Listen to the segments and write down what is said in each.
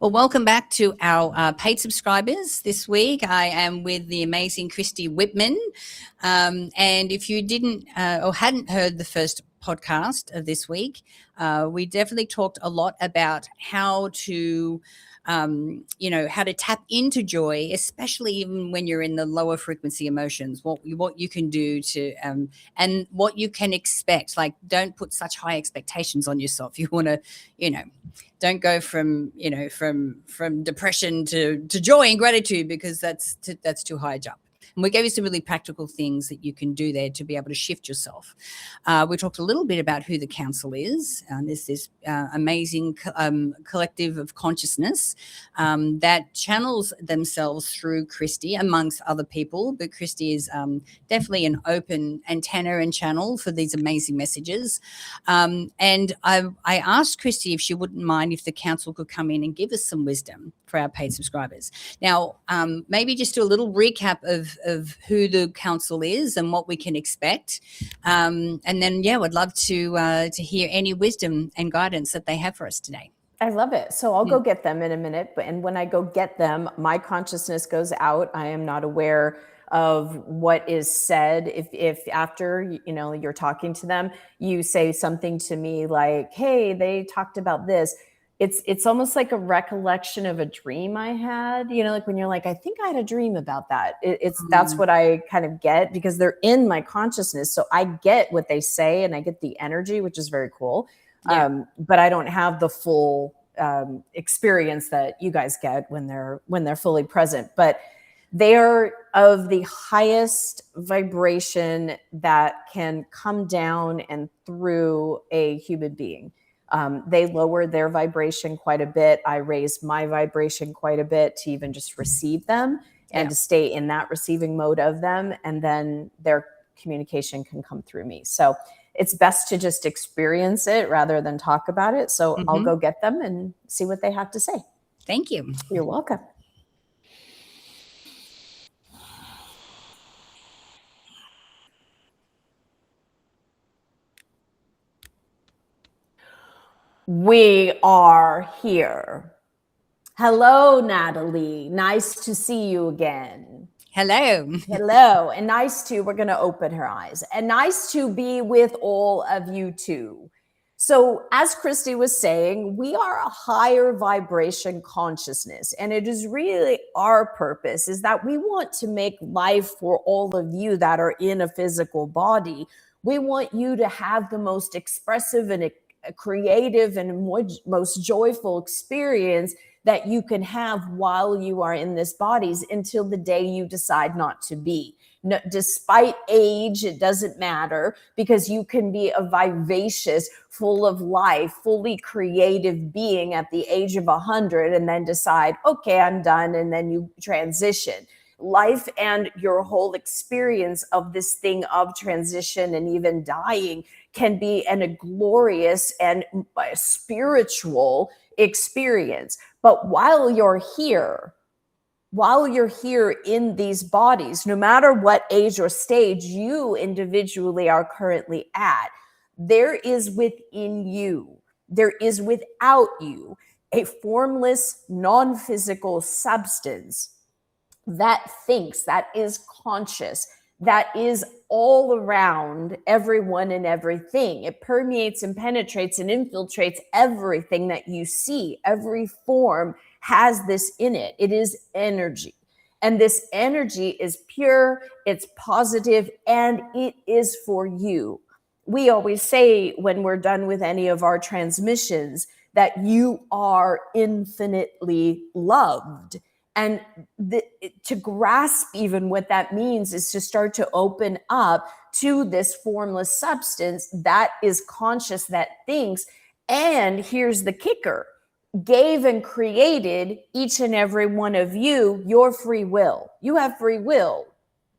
Well, welcome back to our paid subscribers this week. I am with the amazing Christy Whitman. And if you didn't or hadn't heard the first podcast of this week, we definitely talked a lot about how to how to tap into joy, especially even when you're in the lower frequency emotions, what you can do to and what you can expect. Like, don't put such high expectations on yourself. You want to, don't go from depression to joy and gratitude, because that's too high a jump. And we gave you some really practical things that you can do there to be able to shift yourself. We talked a little bit about who the council is. There's this amazing collective of consciousness that channels themselves through Christy, amongst other people. But Christy is definitely an open antenna and channel for these amazing messages. And I asked Christy if she wouldn't mind if the council could come in and give us some wisdom for our paid subscribers. Now, maybe just do a little recap of who the council is and what we can expect. And then, we'd love to hear any wisdom and guidance that they have for us today. I love it. So I'll go get them in a minute. And when I go get them, my consciousness goes out. I am not aware of what is said. If after, you're talking to them, you say something to me like, hey, they talked about this. It's almost like a recollection of a dream I had, like when you're like, I think I had a dream about that. That's what I kind of get, because they're in my consciousness. So I get what they say and I get the energy, which is very cool. Yeah. But I don't have the full experience that you guys get when they're fully present. But they are of the highest vibration that can come down and through a human being. They lower their vibration quite a bit. I raise my vibration quite a bit to even just receive them and to stay in that receiving mode of them. And then their communication can come through me. So it's best to just experience it rather than talk about it. So I'll go get them and see what they have to say. Thank you. You're welcome. We are here. Hello, Natalie. Nice to see you again. Hello. Hello. And we're going to open her eyes. And nice to be with all of you too. So as Christy was saying, we are a higher vibration consciousness. And it is really our purpose is that we want to make life for all of you that are in a physical body. We want you to have the most expressive and creative and most joyful experience that you can have while you are in this bodies until the day you decide not to be. No, despite age, it doesn't matter, because you can be a vivacious, full of life, fully creative being at the age of 100 and then decide, okay, I'm done. And then you transition. Life and your whole experience of this thing of transition and even dying can be a glorious and spiritual experience. But while you're here in these bodies, no matter what age or stage you individually are currently at, there is within you, there is without you, a formless, non-physical substance that thinks, that is conscious, that is all around everyone and everything. It permeates and penetrates and infiltrates everything that you see. Every form has this in it. It is energy. And this energy is pure, it's positive, and it is for you. We always say when we're done with any of our transmissions that you are infinitely loved. And to grasp even what that means is to start to open up to this formless substance that is conscious, that thinks. And here's the kicker: gave and created each and every one of you your free will. You have free will,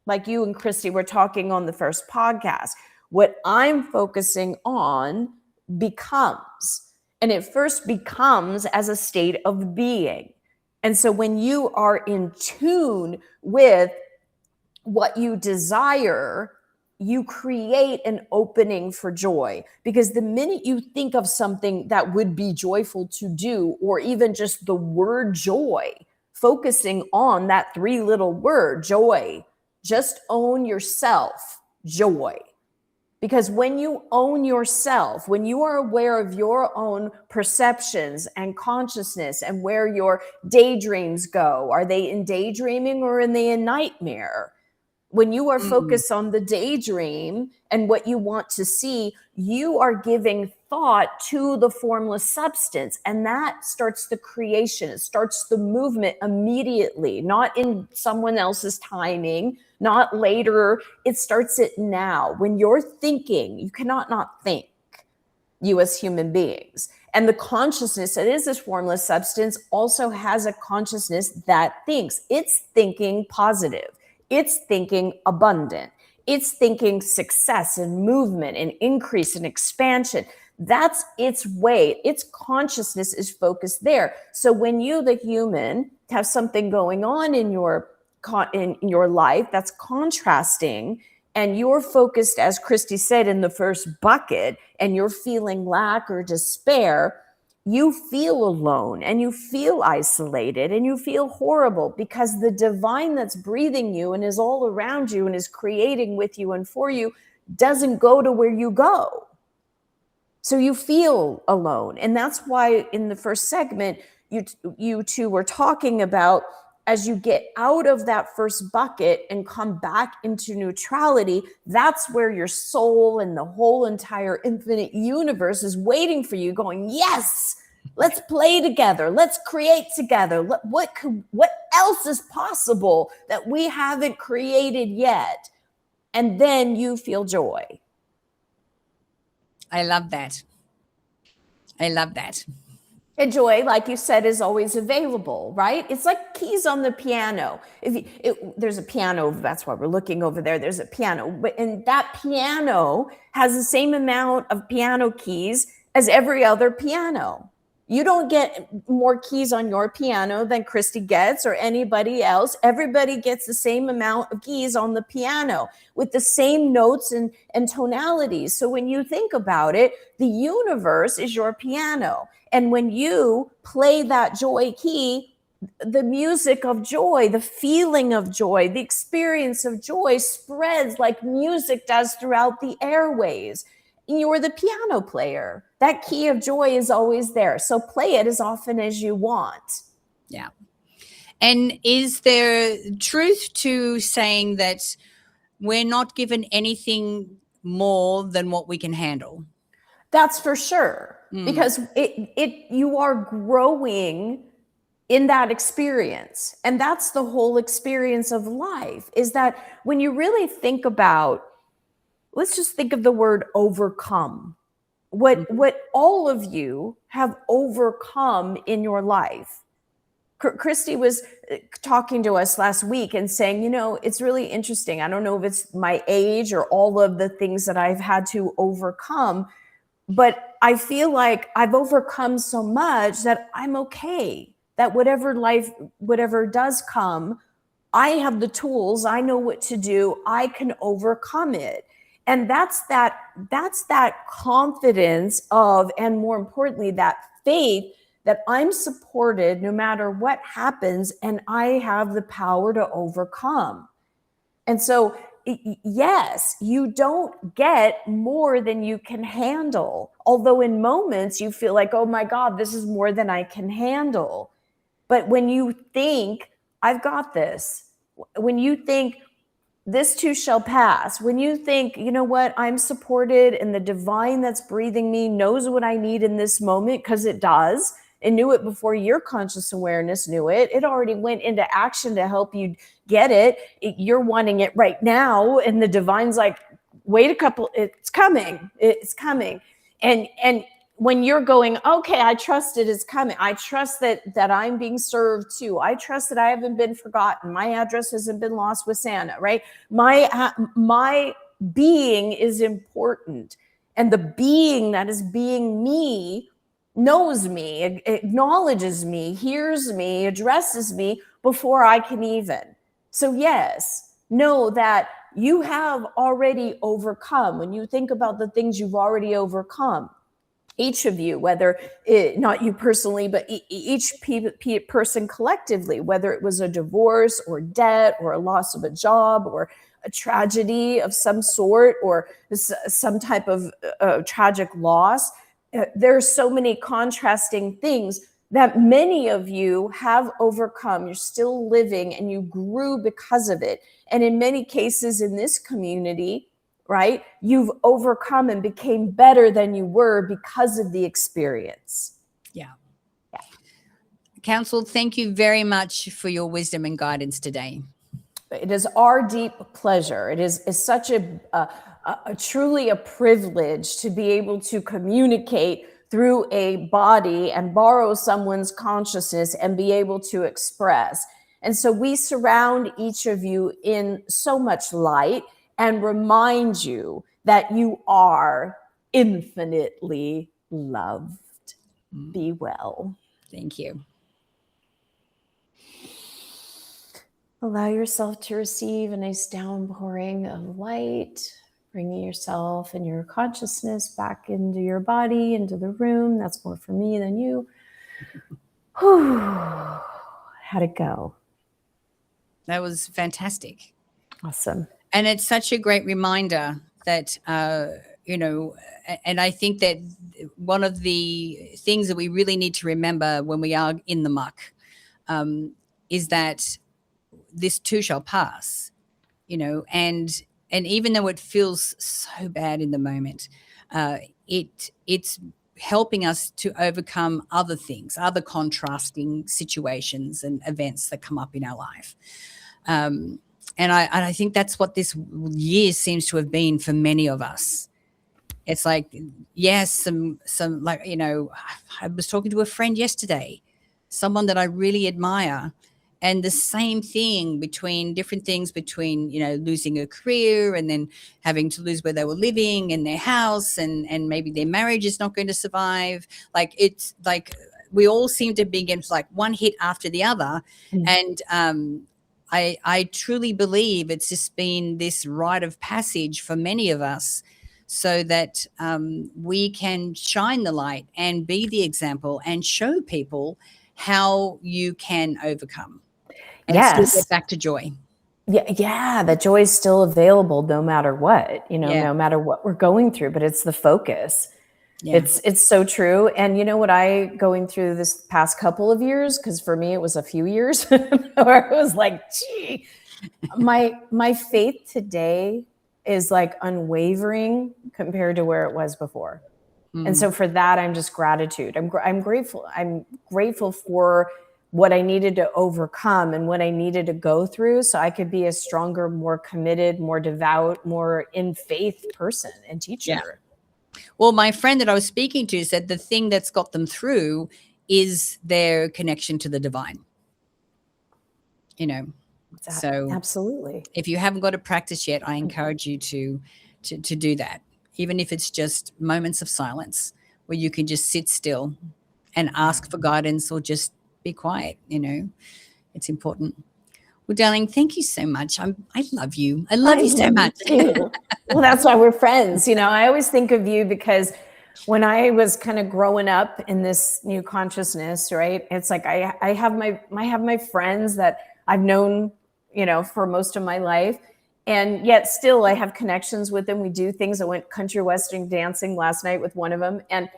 like you and Christy were talking on the first podcast. What I'm focusing on becomes, and it first becomes as a state of being. And so when you are in tune with what you desire, you create an opening for joy, because the minute you think of something that would be joyful to do, or even just the word joy, focusing on that 3 little word, joy, just own yourself, joy. Because when you own yourself, when you are aware of your own perceptions and consciousness and where your daydreams go, are they in daydreaming or are they in nightmare? When you are focused on the daydream and what you want to see, you are giving thought to the formless substance. And that starts the creation. It starts the movement immediately, not in someone else's timing, not later. It starts it now. When you're thinking, you cannot not think, you as human beings. And the consciousness that is this formless substance also has a consciousness that thinks. It's thinking positive. It's thinking abundant. It's thinking success and movement and increase and expansion. That's its way. Its consciousness is focused there. So when you, the human, have something going on in your life that's contrasting, and you're focused, as Christy said, in the first bucket, and you're feeling lack or despair, you feel alone and you feel isolated and you feel horrible, because the divine that's breathing you and is all around you and is creating with you and for you doesn't go to where you go. So you feel alone. And that's why in the first segment, you two were talking about, as you get out of that first bucket and come back into neutrality, that's where your soul and the whole entire infinite universe is waiting for you, going, yes, let's play together. Let's create together. What else is possible that we haven't created yet? And then you feel joy. I love that. I love that. And joy, like you said, is always available, right? It's like keys on the piano. There's a piano, that's why we're looking over there. There's a piano, and that piano has the same amount of piano keys as every other piano. You don't get more keys on your piano than Christy gets or anybody else. Everybody gets the same amount of keys on the piano with the same notes and tonalities. So when you think about it, the universe is your piano. And when you play that joy key, the music of joy, the feeling of joy, the experience of joy spreads like music does throughout the airways. You're the piano player. That key of joy is always there. So play it as often as you want. Yeah. And is there truth to saying that we're not given anything more than what we can handle? That's for sure. Because you are growing in that experience. And that's the whole experience of life, is that when you really think about, let's just think of the word overcome. What all of you have overcome in your life. Christy was talking to us last week and saying, it's really interesting. I don't know if it's my age or all of the things that I've had to overcome, but I feel like I've overcome so much that I'm okay. That whatever does come, I have the tools. I know what to do. I can overcome it. And that's that confidence of, and more importantly, that faith that I'm supported no matter what happens, and I have the power to overcome. And so, yes, you don't get more than you can handle. Although in moments you feel like, oh my God, this is more than I can handle. But when you think, I've got this, when you think, this too shall pass, when you think, you know what, I'm supported and the divine that's breathing me knows what I need in this moment, because it does. It knew it before your conscious awareness knew it. It already went into action to help you get it. You're wanting it right now. And the divine's like, wait a couple, it's coming. It's coming. And when you're going, okay, I trust it is coming. I trust that I'm being served too. I trust that I haven't been forgotten. My address hasn't been lost with Santa, right? My being is important. And the being that is being me knows me, acknowledges me, hears me, addresses me before I can even. So yes, know that you have already overcome. When you think about the things you've already overcome, each of you, whether not you personally, but each person collectively, whether it was a divorce or debt or a loss of a job or a tragedy of some sort or some type of tragic loss, there are so many contrasting things that many of you have overcome. You're still living and you grew because of it. And in many cases in this community, right, you've overcome and became better than you were because of the experience. Yeah. Council, thank you very much for your wisdom and guidance today. It is our deep pleasure. It is such a truly a privilege to be able to communicate through a body and borrow someone's consciousness and be able to express. And so we surround each of you in so much light and remind you that you are infinitely loved. Be well. Thank you. Allow yourself to receive a nice downpouring of light, bringing yourself and your consciousness back into your body, into the room. That's more for me than you. How'd it go? That was fantastic. Awesome. And it's such a great reminder that, and I think that one of the things that we really need to remember when we are in the muck is that this too shall pass, and even though it feels so bad in the moment, it's helping us to overcome other things, other contrasting situations and events that come up in our life. And I think that's what this year seems to have been for many of us. It's like, yes, some like, I was talking to a friend yesterday, someone that I really admire, and the same thing different things between, losing a career and then having to lose where they were living and their house and maybe their marriage is not going to survive. Like, it's like we all seem to be against like one hit after the other. And I truly believe it's just been this rite of passage for many of us so that we can shine the light and be the example and show people how you can overcome and still get back to joy. Yeah, the joy is still available no matter what, no matter what we're going through, but it's the focus. Yeah. It's so true. And you know what going through this past couple of years, because for me it was a few years where it was like, gee, my faith today is like unwavering compared to where it was before. And so for that, I'm just gratitude. I'm grateful. I'm grateful for what I needed to overcome and what I needed to go through so I could be a stronger, more committed, more devout, more in faith person and teacher. Yeah. Well, my friend that I was speaking to said the thing that's got them through is their connection to the divine. So absolutely. If you haven't got a practice yet, I encourage you to do that, even if it's just moments of silence where you can just sit still and ask for guidance or just be quiet. It's important. Well, darling, thank you so much. I love you. I love you so much. Well, that's why we're friends. I always think of you because when I was kind of growing up in this new consciousness, right? It's like I have my friends that I've known, for most of my life. And yet still I have connections with them. We do things. I went country western dancing last night with one of them. And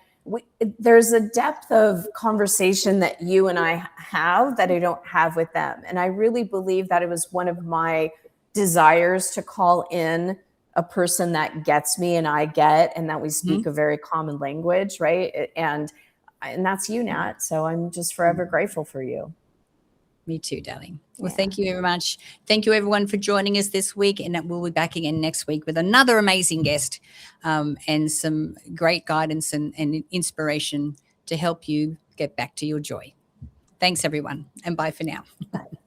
there's a depth of conversation that you and I have that I don't have with them. And I really believe that it was one of my desires to call in a person that gets me and I get, and that we speak a very common language, right? And that's you, Nat. So I'm just forever grateful for you. Me too, darling. Well, thank you very much. Thank you, everyone, for joining us this week. And we'll be back again next week with another amazing guest and some great guidance and inspiration to help you get back to your joy. Thanks, everyone. And bye for now. Bye.